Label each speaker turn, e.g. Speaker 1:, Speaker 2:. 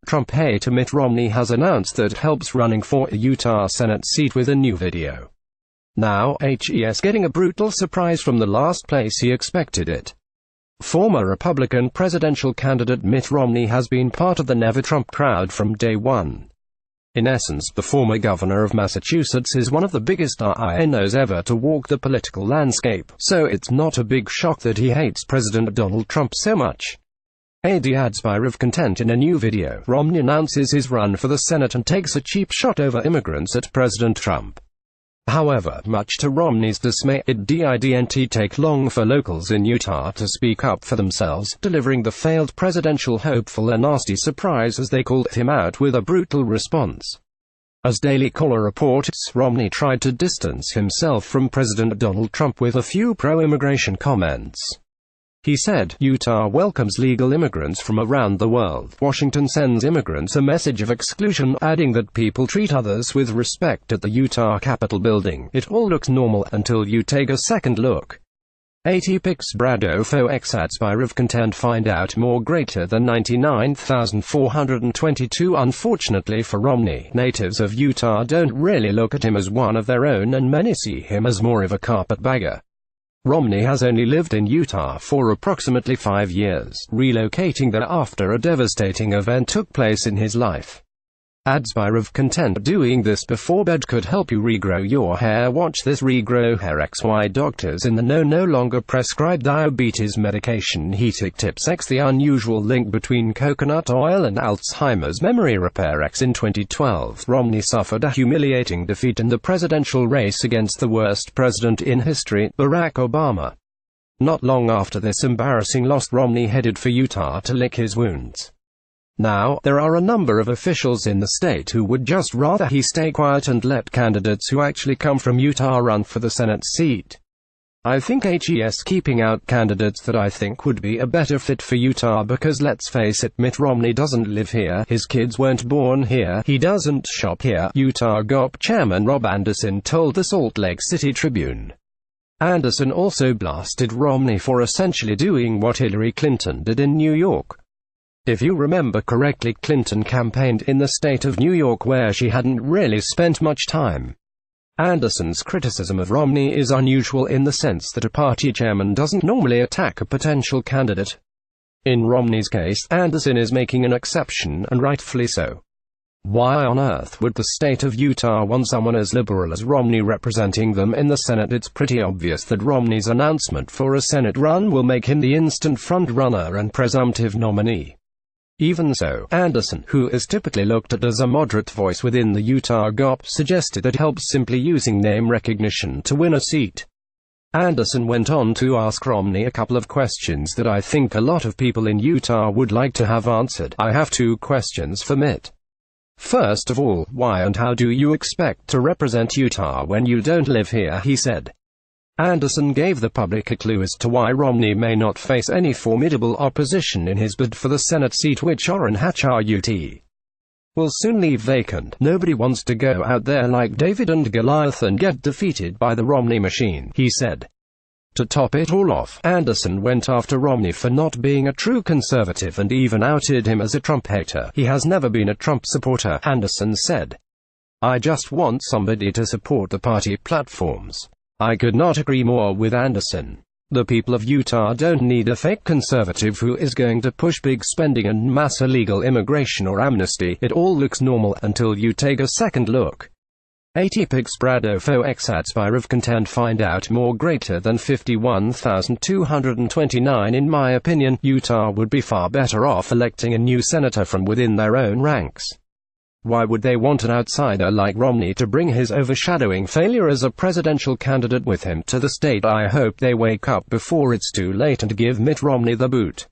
Speaker 1: Trump hater Mitt Romney has announced that helps running for a Utah Senate seat with a new video. Now, he's getting a brutal surprise from the last place he expected it. Former Republican presidential candidate Mitt Romney has been part of the Never Trump crowd from day one. In essence, the former governor of Massachusetts is one of the biggest RINOs ever to walk the political landscape, so it's not a big shock that he hates President Donald Trump so much. Adds Spire of content in a new video. Romney announces his run for the Senate and takes a cheap shot over immigrants at President Trump. However, much to Romney's dismay, it didn't take long for locals in Utah to speak up for themselves, delivering the failed presidential hopeful a nasty surprise as they called him out with a brutal response. As Daily Caller reports, Romney tried to distance himself from President Donald Trump with a few pro-immigration comments. He said, "Utah welcomes legal immigrants from around the world. Washington sends immigrants a message of exclusion," adding that people treat others with respect at the Utah Capitol building. "It all looks normal until you take a second look." 80 pics Brado fo X at Spire of content find out more greater than 99,422. Unfortunately for Romney, natives of Utah don't really look at him as one of their own and many see him as more of a carpetbagger. Romney has only lived in Utah for approximately 5 years, relocating there after a devastating event took place in his life. Spire of content. Doing this before bed could help you regrow your hair. Watch this regrow hair XY. Doctors in the know no longer prescribe diabetes medication. Heating tips X. The unusual link between coconut oil and Alzheimer's memory repair X. In 2012, Romney suffered a humiliating defeat in the presidential race against the worst president in history, Barack Obama. Not long after this embarrassing loss, Romney headed for Utah to lick his wounds. Now, there are a number of officials in the state who would just rather he stay quiet and let candidates who actually come from Utah run for the Senate seat. I think he's keeping out candidates that I think would be a better fit for Utah because let's face it, Mitt Romney doesn't live here, his kids weren't born here, he doesn't shop here, Utah GOP chairman Rob Anderson told the Salt Lake City Tribune. Anderson also blasted Romney for essentially doing what Hillary Clinton did in New York. If you remember correctly, Clinton campaigned in the state of New York where she hadn't really spent much time. Anderson's criticism of Romney is unusual in the sense that a party chairman doesn't normally attack a potential candidate. In Romney's case, Anderson is making an exception, and rightfully so. Why on earth would the state of Utah want someone as liberal as Romney representing them in the Senate? It's pretty obvious that Romney's announcement for a Senate run will make him the instant front-runner and presumptive nominee. Even so, Anderson, who is typically looked at as a moderate voice within the Utah GOP, suggested that helps simply using name recognition to win a seat. Anderson went on to ask Romney a couple of questions that I think a lot of people in Utah would like to have answered. "I have 2 questions for Mitt. First of all, why and how do you expect to represent Utah when you don't live here?" he said. Anderson gave the public a clue as to why Romney may not face any formidable opposition in his bid for the Senate seat, which Orrin Hatch RUT will soon leave vacant. "Nobody wants to go out there like David and Goliath and get defeated by the Romney machine," he said. To top it all off, Anderson went after Romney for not being a true conservative and even outed him as a Trump hater. "He has never been a Trump supporter," Anderson said. "I just want somebody to support the party platforms." I could not agree more with Anderson. The people of Utah don't need a fake conservative who is going to push big spending and mass illegal immigration or amnesty. It all looks normal until you take a second look. 80 pics Brado fo X at Spire of content find out more greater than 51,229. In my opinion, Utah would be far better off electing a new senator from within their own ranks. Why would they want an outsider like Romney to bring his overshadowing failure as a presidential candidate with him to the state? I hope they wake up before it's too late and give Mitt Romney the boot.